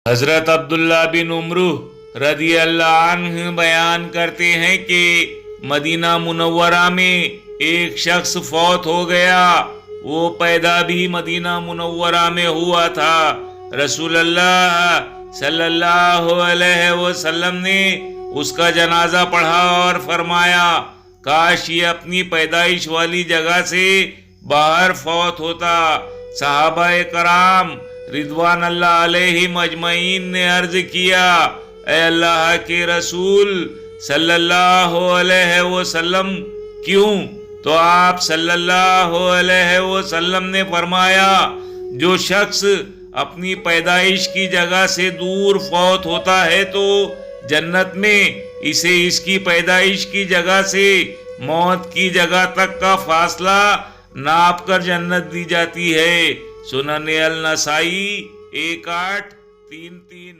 حضرت عبداللہ بن عمرو رضی اللہ عنہ بیان کرتے ہیں کہ مدینہ منورہ میں ایک شخص فوت ہو گیا. وہ پیدا بھی مدینہ منورہ میں ہوا تھا. رسول اللہ صلی اللہ علیہ وسلم نے اس کا جنازہ پڑھا اور فرمایا کاش یہ اپنی پیدائش والی جگہ سے باہر فوت ہوتا. صحابہ کرام رضوان اللہ علیہم اجمعین نے عرض کیا اے اللہ کے رسول صلی اللہ علیہ وسلم کیوں؟ تو آپ صلی اللہ علیہ وسلم نے فرمایا جو شخص اپنی پیدائش کی جگہ سے دور فوت ہوتا ہے تو جنت میں اسے اس کی پیدائش کی جگہ سے موت کی جگہ تک کا فاصلہ ناپ کر جنت دی جاتی ہے. سنن النسائی 1833.